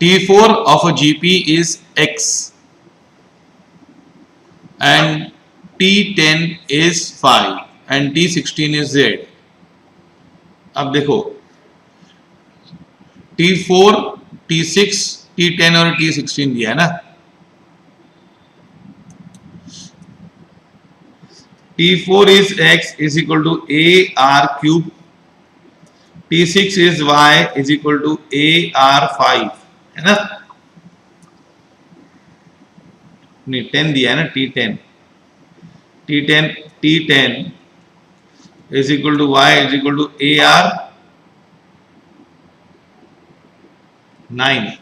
T4 of a GP is X and T10 is 5 and T16 is Z. अब देखो T4, T6, T10 और T16 दिया है ना. T4 is X is equal to AR cube. T6 is Y is equal to AR5 है ना. नहीं 10 दिया है ना. T10 is equal to Y is equal to AR9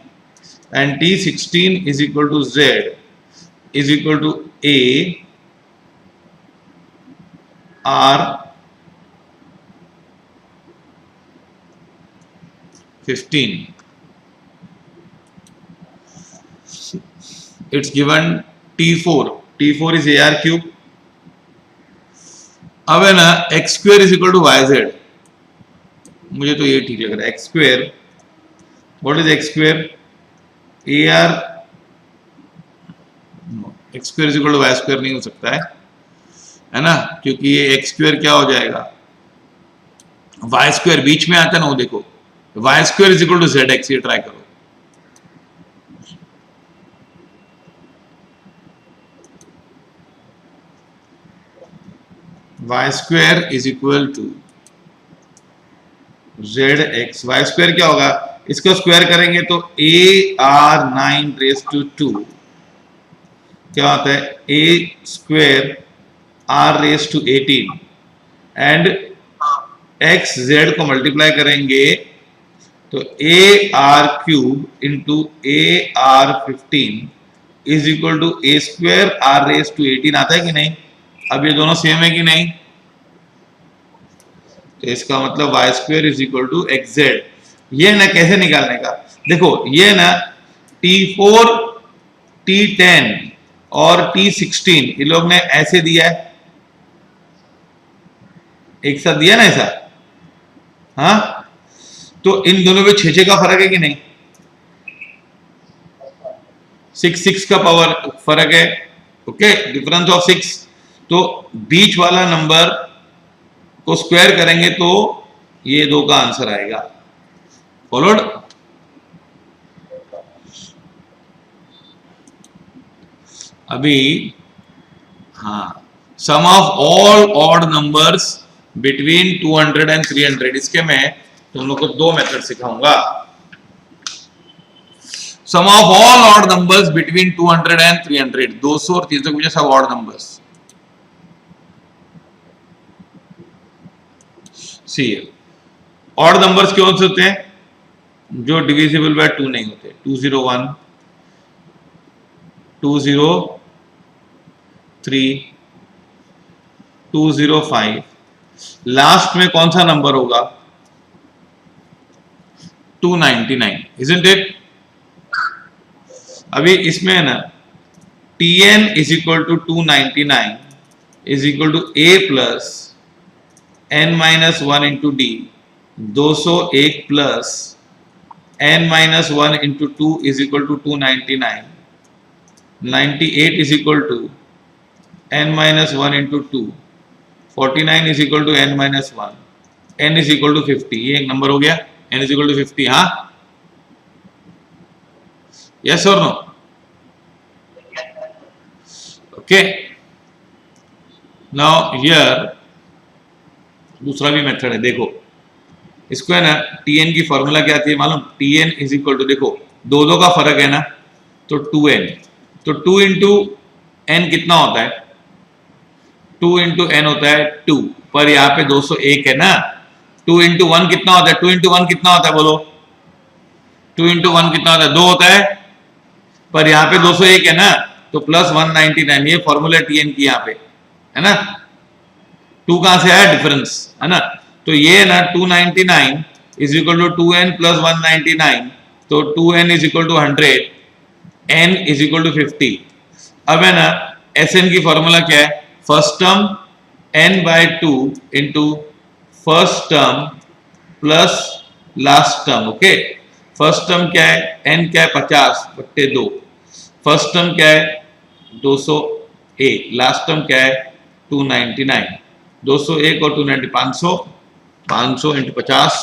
and T16 is equal to Z is equal to AR15. It's given T4 is AR cube. अब है ना x square is equal to yz. मुझे तो ये ठीक लग रहा है. x square, what is x square? AR, x square is equal to y square नहीं हो सकता है ना, क्योंकि ये x square क्या हो जाएगा, y square बीच में आता है ना. वो देखो y square is equal to zx. ये ट्राई करो. y square is equal to zx. y square क्या होगा, इसको स्क्वायर करेंगे तो AR9 raised to 2 क्या होता है, a square r raised to 18 and x z को मल्टीप्लाई करेंगे तो AR cube into AR15 is equal to a square r raised to 18 आता है कि नहीं. अब ये दोनों सेम है कि नहीं, तो इसका मतलब y square is equal to xz. ये ना कैसे निकालने का, देखो ये ना T4, T10 और T16 ये लोग ने ऐसे दिया है, एक साथ दिया ना ऐसा. हाँ, तो इन दोनों में 6 का फर्क है कि नहीं, 6 का पावर फर्क है. Okay, difference of 6. तो बीच वाला नंबर को स्क्वायर करेंगे तो ये 2 का आंसर आएगा. फॉलोड. अभी हाँ, sum of all odd numbers between 200 and 300. इसके मैं तुम लोग को 2 मेथड सिखाऊंगा. Sum of all odd numbers between 200 and 300. 200 और 300 के बीच सब odd numbers. See odd numbers कौन से होते हैं, जो डिविजिबल बाय 2 नहीं होते. 201, 203, 205. लास्ट में कौन सा नंबर होगा, 299. Isn't it. अभी इसमें है ना Tn is equal to 299 is equal to a plus n-1 into d. 201 plus n-1 into 2 is equal to 299. 98 is equal to n-1 into 2. 49 is equal to n-1. n is equal to 50. ये एक number हो गया, n is equal to 50. हाँ, yes और no. Okay, now here दूसरा भी method है. देखो इसको है ना Tn की फॉर्मूला क्या आती है मालूम. Tn इज इक्वल टू, देखो 2 का फर्क है ना, तो 2n. तो 2 इंटू n कितना होता है, 2 इंटू n होता है 2. पर यहाँ पे 201 है ना. 2 इंटू 1 कितना होता है, 2 इंटू 1 कितना होता है बोलो. 2 इंटू 1 कितना होता है, 2 होता है. पर यहाँ पे 201 है ना, तो प्लस 199. ये फॉर्मूला Tn की यहाँ पे है ना. 2 कहां से आया, डिफरेंस है ना. तो ये ना 299 is equal to 2n plus 199. तो 2n is equal to 100, n is equal to 50. अब है ना Sn की फॉर्मूला क्या है, first term n by 2 into first term plus last term. Okay, first term क्या है, n क्या है 50/2, फर्स्ट टर्म क्या है 201, लास्ट टर्म क्या है 299, 201 और 290 500, 500 इंटू 50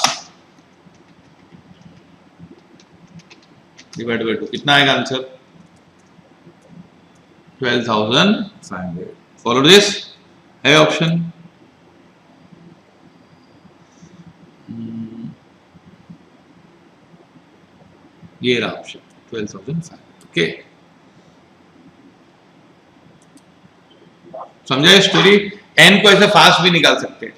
डिवाइड बाई 2, कितना आएगा आंसर 12,500। फॉलो दिस है ऑप्शन। ये रहा ऑप्शन 12,500। ओके, समझा स्टोरी। एन को ऐसे फास्ट भी निकाल सकते हैं।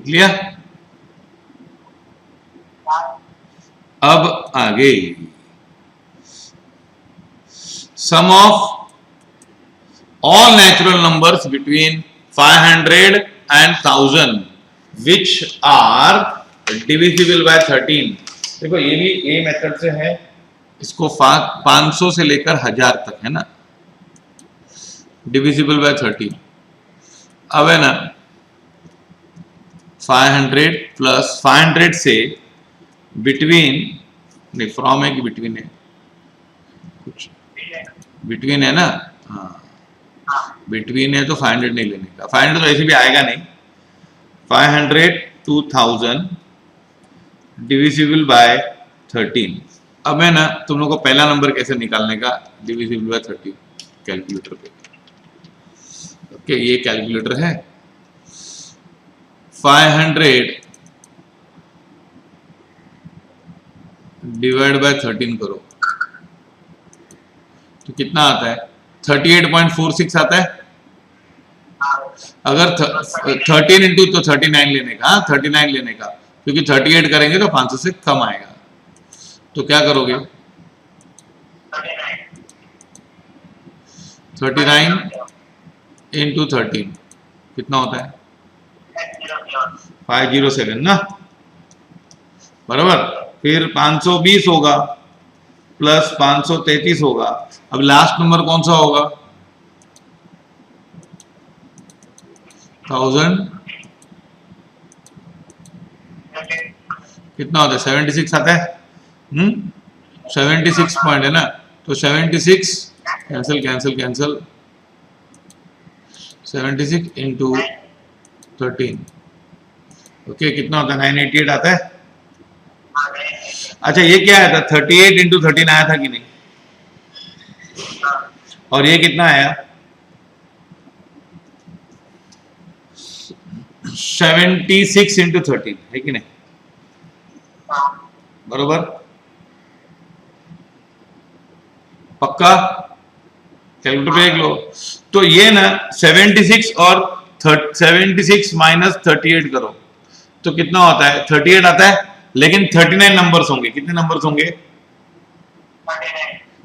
लिया। अब आगे sum of all natural numbers between 500 and 1000 which are divisible by 13। देखो ये भी ए मेथड से है, इसको 500 से लेकर 1000 तक है ना, डिविजिबल बाय 13। अब है ना 500 प्लस 500 से बिटवीन, नहीं फ्रॉम है कि बिटवीन है, कुछ बिटवीन है ना, हाँ बिटवीन है तो 500 नहीं लेने का, 500 तो ऐसे भी आएगा नहीं। 500 to 1000 डिविजिबल बाय 13। अब है ना तुम लोग को पहला नंबर कैसे निकालने का, डिविजिबल बाय 13 कैलकुलेटर पे। ओके, ये कैलकुलेटर है। 500 डिवाइड बाय 13 करो तो कितना आता है 38.46 आता है। अगर 13 इंटू तो 39 लेने का, 39 लेने का, क्योंकि 38 करेंगे तो 500 से कम आएगा। तो क्या करोगे 39 इंटू 13 कितना होता है 507 ना, बराबर। फिर 520 होगा प्लस 533 होगा। अब लास्ट नंबर कौन सा होगा 1000, कितना होता है 76 आता है। 76 पॉइंट है ना, तो 76 cancel cancel cancel, 76 into 13, okay कितना होता है 988 आता है। अच्छा ये क्या आया था 38 इंटू 13 आया था कि नहीं, और ये कितना आया 76 इंटू 13 है कि नहीं, बरोबर पक्का, कैलकुलेटर देख लो। तो ये ना 76 और 76 माइनस 38 करो तो कितना होता है 38 आता है, लेकिन 39 नंबर्स होंगे। कितने नंबर्स होंगे,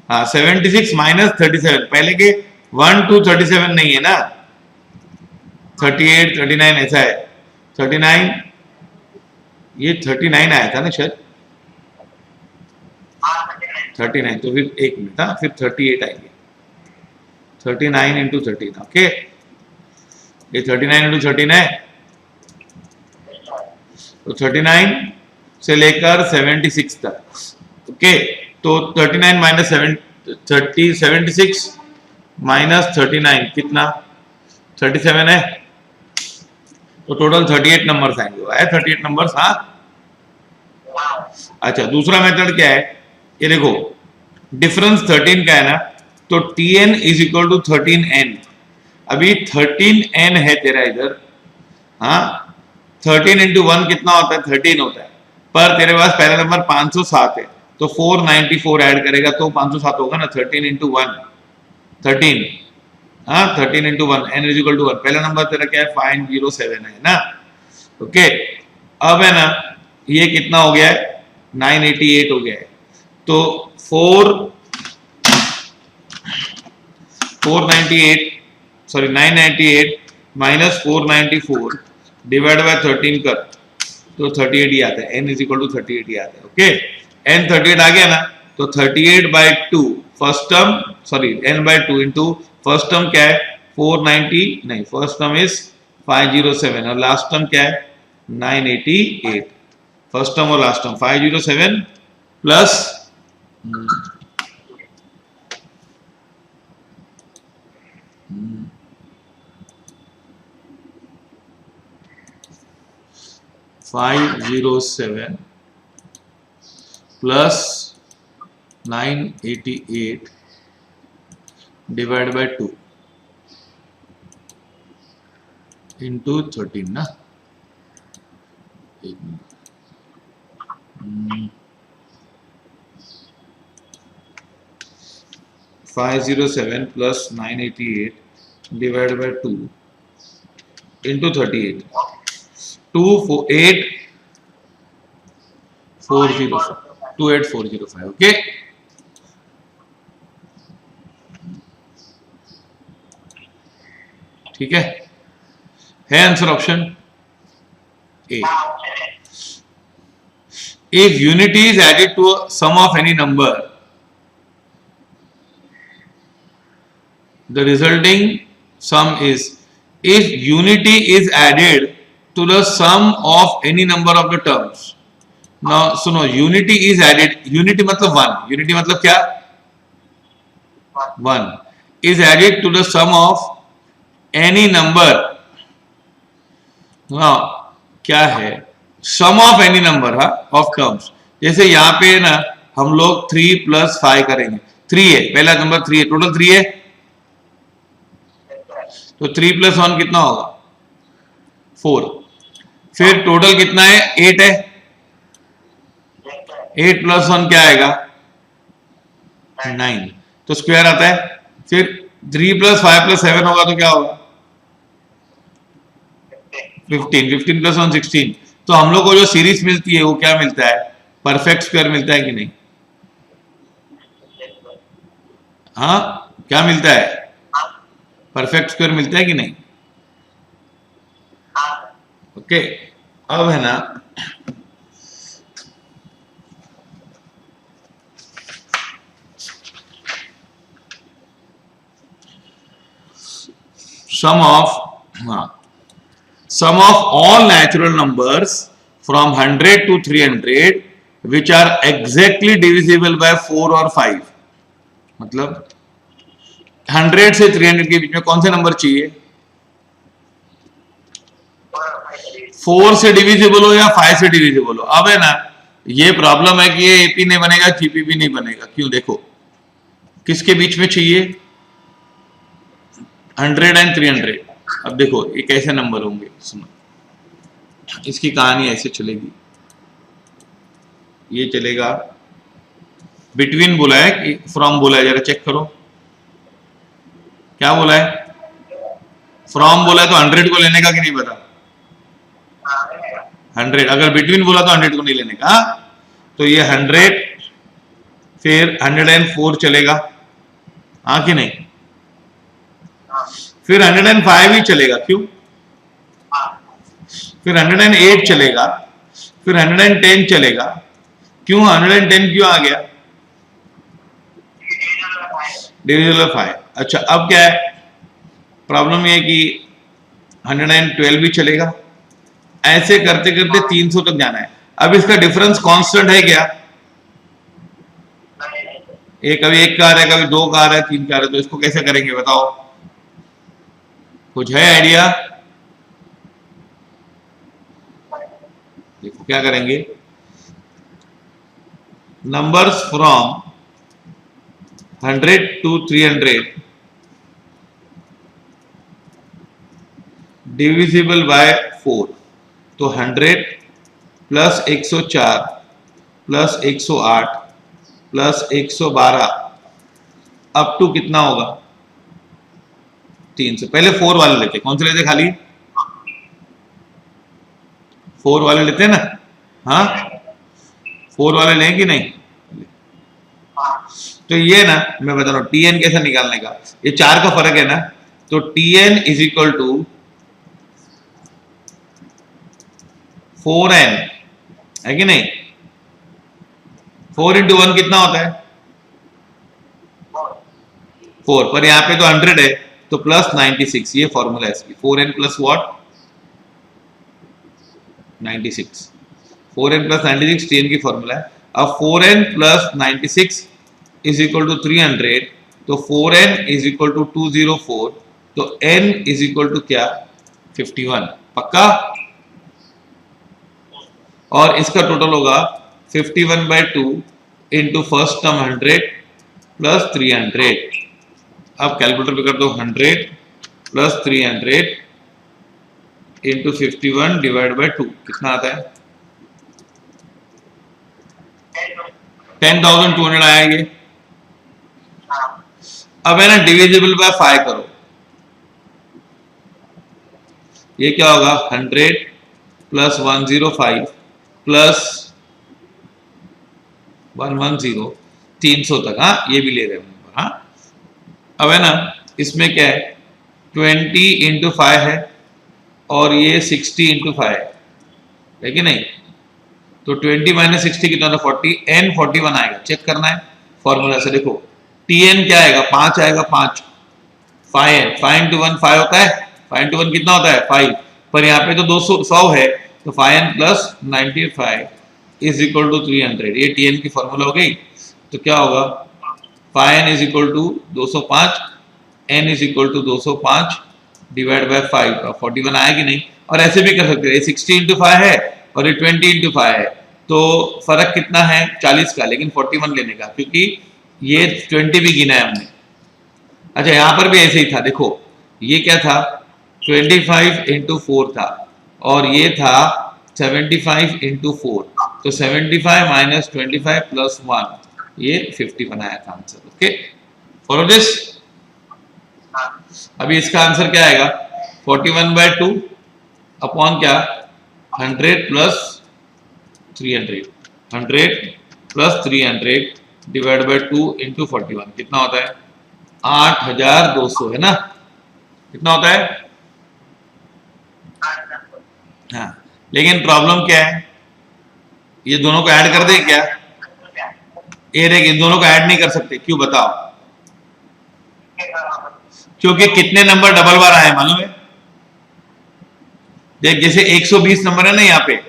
हाँ 76 माइनस 37, पहले के 1 to 37 नहीं है ना, 38 39 ऐसा है। 39 ये 39 आया था ना शायद, 39 तो फिर एक मिनट था, फिर 38 आएंगे 39 इंटू 13। ओके ये 39 इंटू 13 है, तो 39 से लेकर 76 तक। ओके तो 39 माइनस 76 माइनस 39 कितना 37 है, तो टोटल 38 नंबर्स आएंगे। आए 38 नंबर्स, हाँ। अच्छा दूसरा मेथड क्या है, ये देखो डिफरेंस 13 का है ना, तो Tn is equal to 13n। अभी 13n है तेरा इधर, हाँ 13 इंटू 1 कितना होता है 13 होता है, पर तेरे पास पहला नंबर 507 है तो 494 ऐड करेगा तो 507 होगा ना। 13 इंटू 1 13, हाँ 13 into 1 n is equal to 1। पहला नंबर तेरा क्या है 507 है ना। ओके अब है ना ये कितना हो गया है 988 हो गया है, तो 998 माइनस 494 डिवाइड बाय 13 कर तो 38 ही आता है, n इज इक्वल टू 38 ही आता है। ओके n 38 आ गया ना, तो 38/2 first term sorry n/2 into first term क्या है 490 नहीं, फर्स्ट टर्म इज 507 और लास्ट टर्म क्या है 988। फर्स्ट टर्म और last term 507 plus 507 plus 988 divide by 2 into 13 ना। 507 plus 988 divide by 2 into 38 28405 okay. ठीक है answer option A. If unity is added to a sum of any number, the resulting sum is, if unity is added to the sum of any number of the terms. Now सुनो, unity is added, unity मतलब one, unity मतलब क्या, one is added to the sum of any number. Now क्या है, sum of any number of terms. जैसे यहाँ पे ना हम लोग 3 + 5 करेंगे, 3 है, पहला नंबर 3 है, टोटल 3 है, तो 3 + 1 कितना होगा 4। फिर टोटल कितना है 8 है, 8 + 1 क्या आएगा 9, तो स्क्वायर आता है। फिर 3 + 5 + 7 होगा तो क्या होगा 15, 15 + 1 16। तो हम लोग को जो सीरीज मिलती है वो क्या मिलता है, परफेक्ट स्क्वायर मिलता है कि नहीं, हाँ क्या मिलता है, परफेक्ट स्क्वायर मिलता है कि नहीं। ओके अब है ना सम of all natural numbers from 100 to 300 which are exactly divisible by 4 or 5। मतलब 100 से 300 के बीच में कौन से नंबर चाहिए, 4 से डिविजिबल हो या 5 से डिविजिबल हो। अब है ना ये प्रॉब्लम है कि ये एपी नहीं बनेगा, जीपीपी नहीं बनेगा, क्यों, देखो किसके बीच में चाहिए 100 और 300। अब देखो ये कैसे नंबर होंगे, सुनो इसकी कहानी ऐसे चलेगी, ये चलेगा बिटवीन बोला है कि फ्रॉम बोला है, जरा चेक करो क्या बोला है, फ्रॉम बोला है तो 100 को लेने का कि नहीं बता, 100, अगर बिटवीन बोला तो 100 को नहीं लेने का। तो ये 100 फिर 104 चलेगा, हाँ कि नहीं, फिर 105 ही चलेगा, क्यों, फिर 108 चलेगा, फिर 110 चलेगा, क्यों 110 क्यों आ गया, डिविजिबल 5। अच्छा अब क्या है प्रॉब्लम ये कि 112 भी चलेगा, ऐसे करते करते 300 तक जाना है। अब इसका डिफरेंस कांस्टेंट है क्या, ये कभी 1 का आ रहा है, कभी 2 का आ रहा है, 3 का आ रहा है, तो इसको कैसे करेंगे बताओ, कुछ है आइडिया, देखो क्या करेंगे, numbers from 100 to 300 divisible by 4, तो 100 plus 104 plus 108 plus 112 up to कितना होगा 300। पहले 4 वाले लेते, कौन से लेते, खाली 4 वाले लेते हैं ना, हाँ 4 वाले लें कि नहीं। तो ये ना मैं बता रहा हूं टीएन कैसे निकालने का, ये 4 का फर्क है ना, तो TN is equal to 4n है कि नहीं, 4 × 1 कितना होता है 4, पर यहाँ पे तो 100 है तो प्लस 96, ये फॉर्मूला है इसकी। 4n plus what 96, 4n plus 96 TN की फॉर्मूला है। अब 4n plus 96 is equal to 300, तो 4n इज इक्वल टू 204, तो n इज इक्वल टू क्या 51, पक्का। और इसका टोटल होगा 51/2 इंटू फर्स्ट टर्म 100 प्लस 300। अब कैलकुलेटर पे कर दो, 100 प्लस 300 इंटू 51 डिवाइड बाय 2 कितना आता है 10,200 आया ये। अब है ना डिविजिबल बाय 5 करो, ये क्या होगा 100 प्लस 105 प्लस 110 300 तक। हाँ ये भी ले रहे हैं। हाँ अब है ना इसमें क्या है 20 इंटू 5 है और ये 60 इंटू 5 है कि नहीं, तो 20 माइनस 60 कितना था 40, n 41 आएगा। चेक करना है फॉर्मूला से, देखो tn क्या आएगा 5 आएगा, 5 5n 5 इंटू 1 5 होता है, 5 इंटू 1 कितना होता है 5, पर यहाँ पे तो 200 100 है तो 5n plus 95 is equal to 300, ये tn की फॉर्मूला हो गई। तो क्या होगा 5n is equal to 205, n is equal to 205 divide by 5, 41 आया कि नहीं। और ऐसे भी कर सकते हैं, 60 इंटू 5 है और ये 20 इंटू 5 है, तो फर्क कितना है 40 का, लेकिन 41 लेने का, क्योंकि ये 20 भी गिना है हमने। अच्छा यहाँ पर भी ऐसे ही था, देखो ये क्या था 25 इंटू 4 था और ये था 75 इंटू 4, तो 75 माइनस 25 प्लस 1 ये 50 बनाया था आंसर। Okay follow this. अभी इसका आंसर क्या आएगा 41/2 अपॉन क्या 100 plus 300, 100 plus 300 divide by 2 into 41 कितना होता है 8200 है ना, कितना होता है। हाँ लेकिन प्रॉब्लम क्या है, ये दोनों को ऐड कर दे क्या, ये देख इन दोनों को ऐड नहीं कर सकते, क्यों बताओ, क्योंकि कितने नंबर डबल बार आए मालूम है। देख जैसे 120 नंबर है ना यहाँ पे,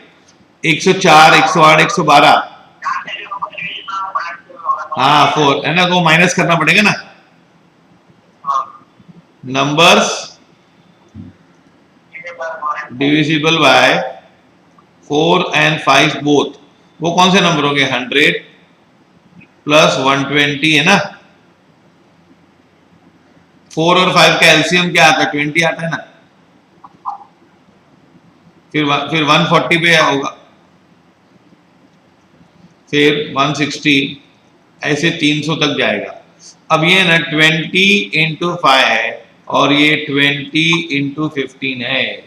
104 108 112, हाँ 4 है ना, तो माइनस करना पड़ेगा ना। Numbers divisible by 4 and 5 both, वो कौन से नंबर हो गए 100 प्लस 120 है ना, 4 और 5 का एलसीएम क्या आता है 20 आता है ना, फिर 140 पे होगा, फिर 160, ऐसे 300 तक जाएगा। अब ये ना 20 इंटू 5 है और ये 20 इंटू 15 है,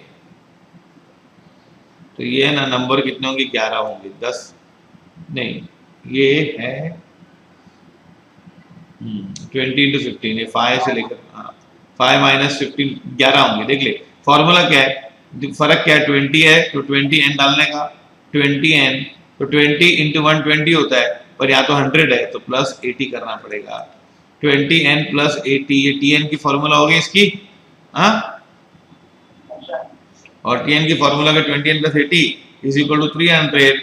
तो ये ना नंबर कितने होंगे 11 होंगे, 10 नहीं, ये है 20 इंटू 15 है, 5 से लेकर 5 माइनस 15 11 होंगे। देख ले फॉर्मूला क्या है, फर्क क्या है 20 है तो 20n डालने का, 20n तो 20 इंटू 120 होता है, पर यहाँ तो 100 है तो प्लस 80 करना पड़ेगा, 20n प्लस 80, ये tn की फॉर्मूला हो गई इसकी। हाँ और tn की फॉर्मूला का 20n plus 80 is equal to 300,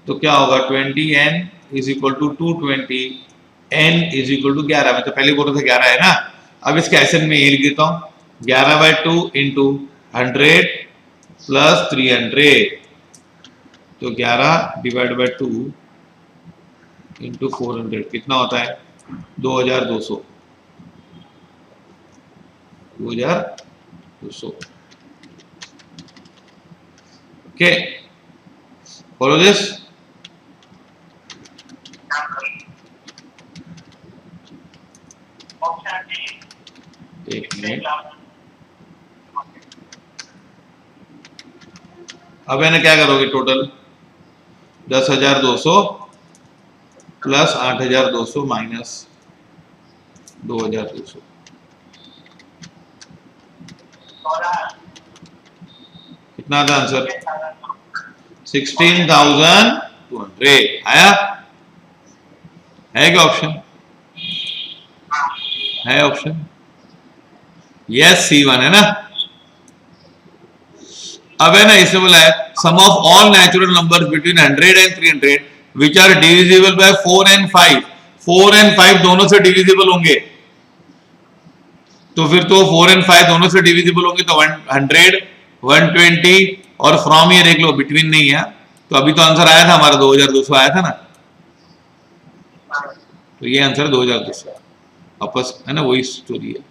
तो क्या होगा 20n is equal to 220, n is equal to 11, मैं तो पहले बोल रहा था 11 है ना। अब इसके एसन में ये लिख देता हूँ 11/2 इंटू 100 प्लस 300, तो 11 डिवाइड बाय 2 इंटू 400 कितना होता है 2200, 2200। Okay follow this. एक मिनट, अब है ना क्या करोगे टोटल 10,200 प्लस 8,200 माइनस 2,200, कितना था आंसर 16,200 आया है क्या ऑप्शन है ऑप्शन? यस, C1 है ना। अब है ना, इसमें बोला है sum of all natural numbers between 100 and 300 which are divisible by 4 and 5। 4 and 5 दोनों से डिविजिबल होंगे, तो फिर तो 4 एंड 5 दोनों से डिविजिबल होंगे, तो 100, 120 और फ्रॉम ये देख लो बिटवीन नहीं है, तो अभी तो आंसर आया था हमारा 2200 आया था ना, तो ये आंसर 2200 आपस है ना, वही स्टोरी है।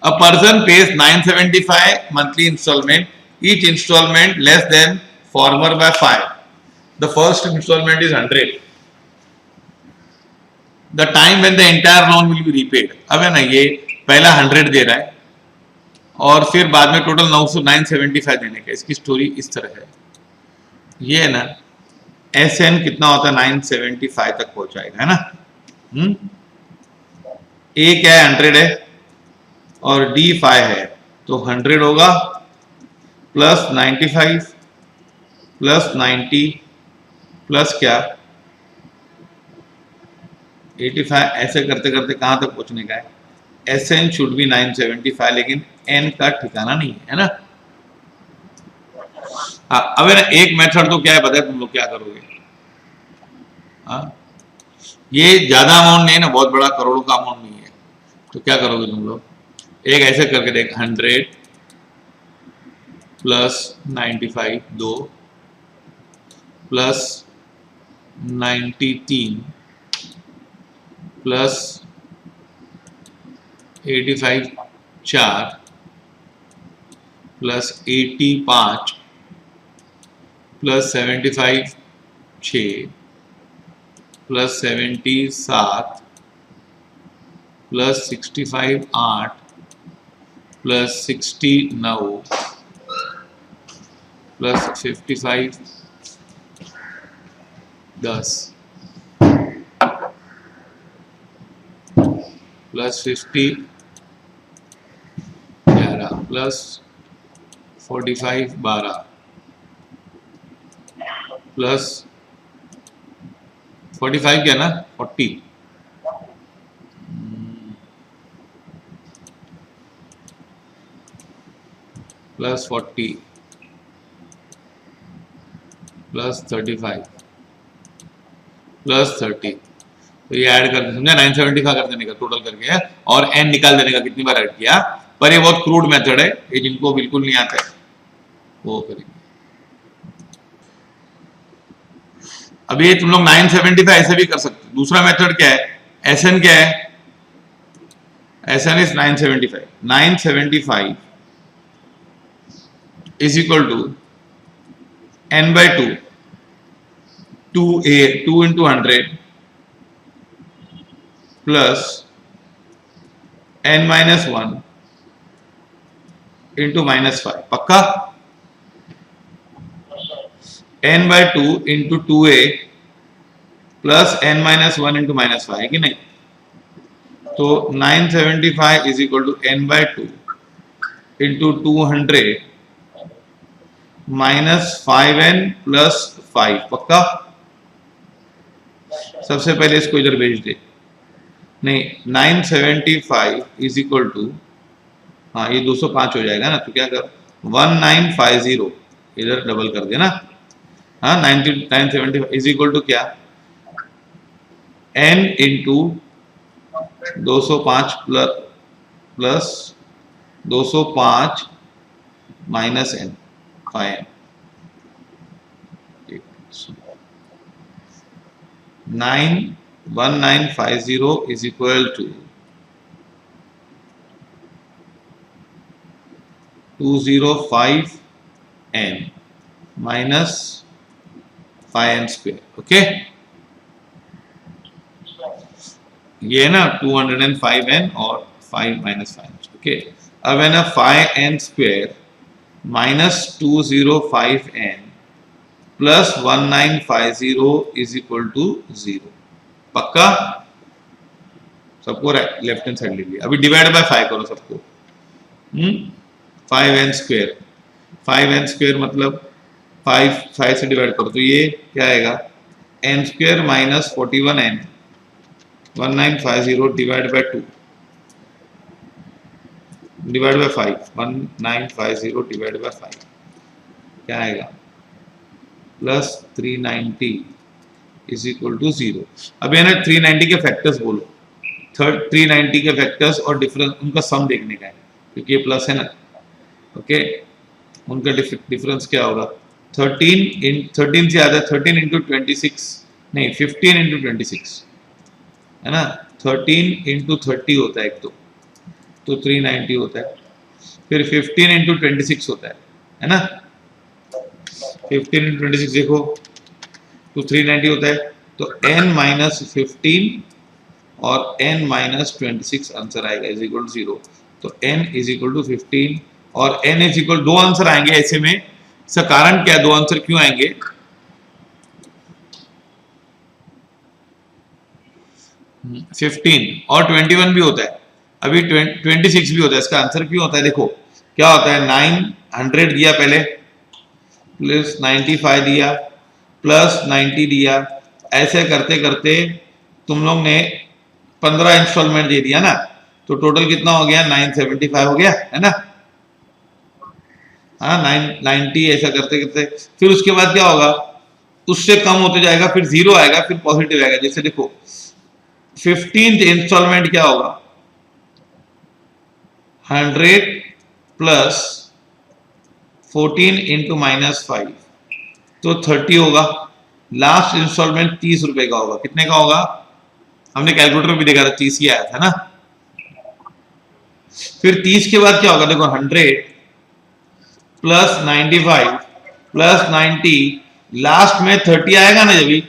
A person pays 975 monthly installment, each installment less than former by 5, the first installment is 100, the time when the entire loan will be repaid. अब है ना, ये पहला 100 दे रहा है और फिर बाद में टोटल 975 देने का, इसकी स्टोरी इस तरह है। ये है ना, SN कितना होता है, 975 तक पहुंचाएगा, है ना। A क्या है, 100 है और D 5 है, तो 100 होगा प्लस 95 प्लस 90 प्लस क्या 85, ऐसे करते करते कहां तक पहुंचने का है। SN शुड बी 975, लेकिन N का ठिकाना नहीं है ना। अब है ना, एक मेथड तो क्या है पता है तुम लोग क्या करोगे, ये ज्यादा अमाउंट नहीं है ना, बहुत बड़ा करोड़ों का अमाउंट नहीं है, तो क्या करोगे तुम लोग, एक ऐसे करके देख, 100 plus 95 2 plus 93 plus 85 4 plus 80 5 plus 75 6 plus 70 7 plus 65 8 plus 60 9 plus 55 10 plus 50 11 plus 45 12 plus 45 क्या ना 40 प्लस 40 प्लस 35 प्लस 30, तो ये ऐड करके समझा 975 कर देने का टोटल करके है, और n निकाल देने का कितनी बार ऐड किया। पर ये बहुत क्रूड मेथड है, ये जिनको बिल्कुल नहीं आता है वो करेंगे। अभी ये तुम लोग 975 ऐसे भी कर सकते हो। दूसरा मेथड क्या है, SN क्या है, SN is 975, 975 is equal to n by 2, 2 into 100 plus n minus 1 into -5, पक्का। n by 2 into 2a plus n minus 1 into -5 है कि नहीं, तो 975 is equal to n by 2 into 200 minus 5n plus 5, पक्का। सबसे पहले इसको इधर भेज दे, नहीं 975 is equal to, हाँ ये 205 हो जाएगा ना, तो क्या कर 1950 इधर डबल कर देना, हाँ 975 is equal to क्या n into 205 plus 205 minus n 5n, 1950 is equal to 205n minus 5n square, okay. ये है ना 205n और 5 minus 5, ओके। अब है ना 5n square minus 205n plus 1950 is equal to 0, पक्का। सबको लेफ्ट हैंड साइड ले लिया, अभी डिवाइड बाय 5 करो सबको, 5n स्क्वायर, 5n स्क्वायर मतलब 5 से डिवाइड करो, तो ये क्या आएगा n square minus 41n 1950 divide by 2, divide by 5, 1950 divide by 5 क्या आएगा, प्लस 390 इज इक्वल टू 0। अब है ना 390 के फैक्टर्स बोलो, 390 के फैक्टर्स और डिफरेंस उनका सम देखने का है, क्योंकि ये प्लस है ना। ओके, उनका डिफरेंस क्या होगा, 13 से आता है 13 इंटू 26, नहीं 15 इंटू 26 है ना, 13 इंटू 30 होता है एक तो 390 होता है, फिर 15 इंटू 26 होता है ना, 15 इंटू 26 देखो तो 390 होता है, तो n माइनस 15 और n माइनस 26 आंसर आएगा इज इक्वल टू 0। तो n इज इक्वल टू 15 और n इज इक्वल, दो आंसर आएंगे ऐसे में, इसका कारण क्या है, दो आंसर क्यों आएंगे, फिफ्टीन और 21 भी होता है, अभी 26 भी होता है, इसका आंसर क्यों होता है, देखो क्या होता है, 900 दिया पहले, प्लस 95 दिया, प्लस 90 दिया, ऐसे करते करते तुम लोग ने 15 इंस्टॉलमेंट दे दिया ना, तो टोटल कितना हो गया, 975 हो गया है ना, हाँ 990, ऐसा करते करते फिर उसके बाद क्या होगा, उससे कम होते जाएगा, फिर 0 आएगा, फिर पॉजिटिव आएगा। जैसे देखो 15th इंस्टॉलमेंट क्या होगा, 100 प्लस 14 इंटू माइनस 5 तो 30 होगा। लास्ट इंस्टॉलमेंट 30 रुपए का होगा, कितने का होगा, हमने कैलकुलेटर भी देखा था 30 ही आया था ना। फिर 30 के बाद क्या होगा, देखो 100 प्लस 95 प्लस 90, लास्ट में 30 आएगा ना जब,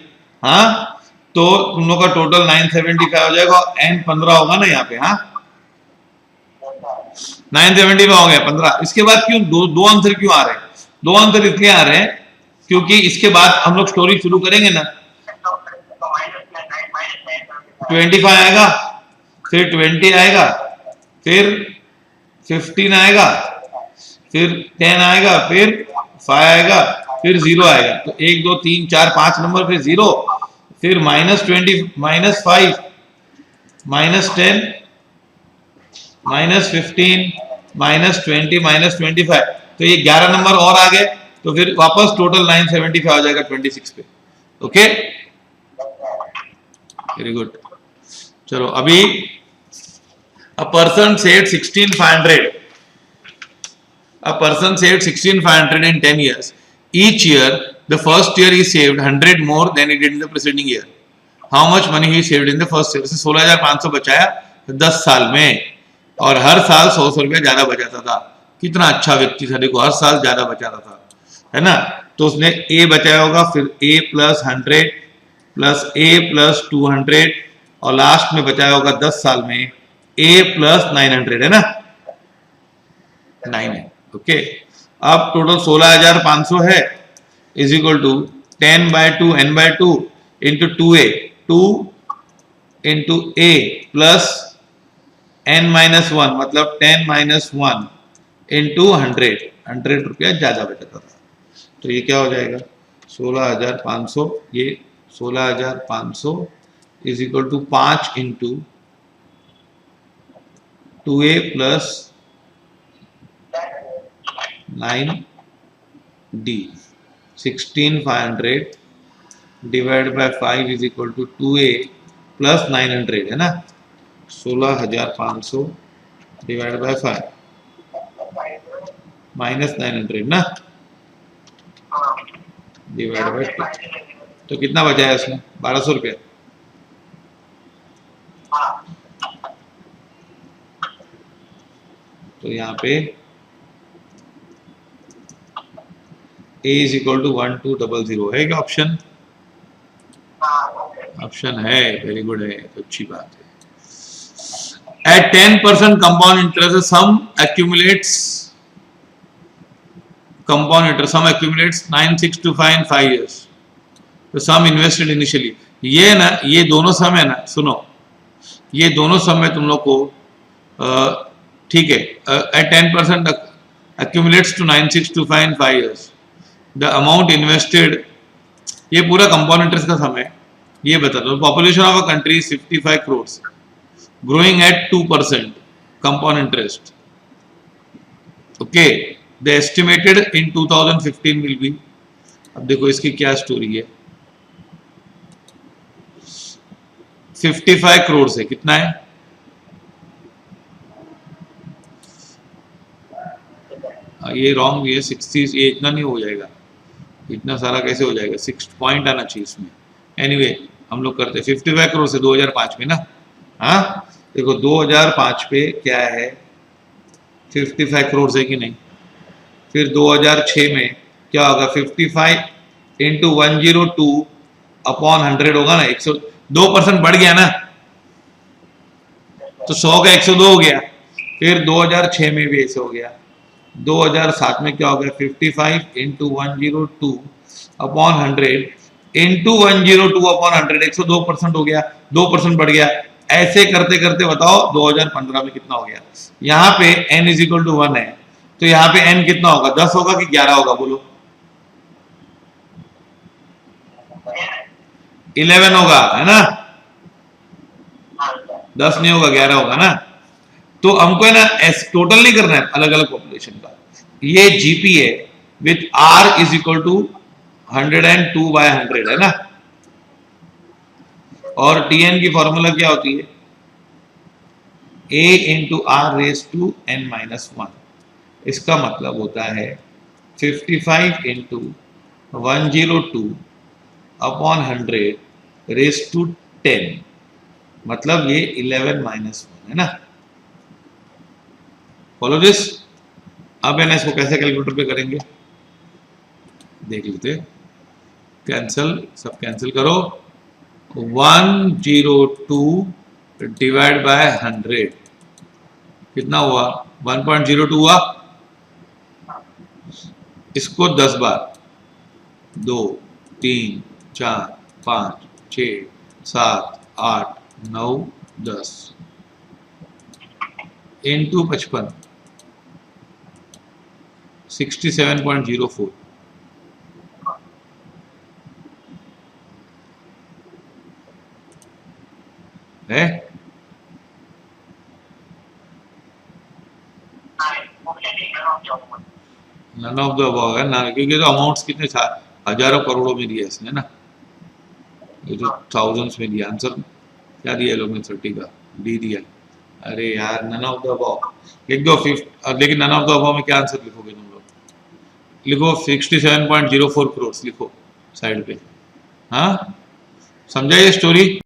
हाँ तो तुम लोग का टोटल 975 हो जाएगा, n 15 होगा ना यहाँ पे, हाँ 970 में हो गया 15। इसके बाद क्यों दो आंसर क्यों आ रहे हैं, दो आंसर इसलिए आ रहे हैं क्योंकि इसके बाद हम लोग स्टोरी शुरू करेंगे ना, 25 आएगा, फिर 20 आएगा, फिर 15 आएगा, फिर 10 आएगा, फिर 5 आएगा, फिर 0 आएगा, तो 1 2 3 4 5 नंबर, फिर 0, फिर -20 -5 -10 -15 -20 -25, तो ये 11 नंबर और आ गए, तो फिर वापस टोटल 975 आ जाएगा 26 पे। Okay, very good. चलो अभी a person saved 16,500, a person saved 16,500 in 10 years. Each year the first year he saved 100 more than he did in the preceding year. How much money he saved in the first year? 16,500 बचाया 10 साल में, और हर साल 100 रुपया ज्यादा बचाता था। कितना अच्छा व्यक्ति था, देखो हर साल ज्यादा बचाता था, है ना। तो उसने a बचाया होगा, फिर a plus 100 plus a plus 200, और लास्ट में बचाया होगा 10 साल में a प्लस 900, है ना, 9 है। ओके, अब टोटल 16,500 है, is equal to 10/2 n/2 into 2a, 2 into a plus n-1, मतलब 10-1 इंटू 100 रुपया ज्यादा बचाता था। तो ये क्या हो जाएगा, 16,500, ये 16,500 is equal to 5 into 2a plus 9d, 16,500 divide by 5 is equal to 2a plus 900, है ना, 16,500 डिवाइड बाय 5 माइनस 900 ना, डिवाइड बाय 2, तो कितना बचा है इसमें, 1200 रुपया। तो यहाँ पे a इज इक्वल टू 1200 है क्या ऑप्शन, ऑप्शन है, वेरी गुड है, तो अच्छी बात है। At 10% compound interest, the sum accumulates 9,625 in 5 years. The sum invested initially. ये ना, ये दोनों सम है ना, सुनो, ये दोनों सम में तुम लोग को ठीक है, at 10% accumulates to 9,625 in 5 years. The amount invested, ये पूरा compound interest का सम है, ये बता दो। Population of a country is 55 crores. Growing at 2% compound interest. Okay, the estimated in 2015 will be, अब देखो इसकी क्या स्टोरी है, 55 करोड़ से कितना है, ये रॉन्ग है 60, ये इतना नहीं हो जाएगा, इतना सारा कैसे हो जाएगा, 6 पॉइंट आना चाहिए इसमें। एनीवे हम लोग करते हैं 55 करोड़ से 2005 में ना, हाँ देखो 2005 पे क्या है 55 करोड़ से कि नहीं, फिर 2006 में क्या होगा 55 इंटू 102 अपॉन 100 होगा ना, 102% बढ़ गया ना, तो 100 का 102 हो गया। फिर 2006 में भी ऐसे हो गया, 2007 में क्या हो गया 55 इंटू 102 अपॉन 100 इंटू 102 अपॉन 100, 102% हो गया, 2% बढ़ गया। ऐसे करते करते बताओ 2015 में कितना हो गया। यहाँ पे n इज इक्वल टू 1 है, तो यहाँ पे n कितना होगा, 10 होगा कि 11 होगा, बोलो 11 होगा, है ना, 10 नहीं होगा, 11 होगा ना। तो हमको है ना टोटल नहीं करना है अलग अलग पॉपुलेशन का, ये जीपी है with r is equal to 102/100 है ना, और टीएन की फॉर्मूला क्या होती है, a into r raise to n-1। इसका मतलब होता है 55 इंटू 102 अपॉन 100 रेस टू 10, मतलब ये 11-1 है ना। Follow this. अब है ना इसको कैसे कैलकुलेटर पे करेंगे देख लेते, कैंसिल, सब कैंसिल करो, 102 डिवाइड बाय 100 कितना हुआ, 1.02 हुआ। इसको 10 बार, 2 3 4 5 6 7 8 9 10 इंटू 55, 67.04 है। नन ऑफ द अबव है ना, क्योंकि तो अमाउंट्स कितने हजारों करोड़ों में दिया इसने ना, ये तो थाउजेंड्स में दिया। आंसर क्या दिया लोग ने, 30 का डी दिया। अरे यार नन ऑफ द अबव लिख दो, लेकिन नन ऑफ द अबव में क्या आंसर लिखोगे तुम लोग, लिखो 67.04 करोड़ लिखो साइड पे। हाँ समझा ये स्टोरी।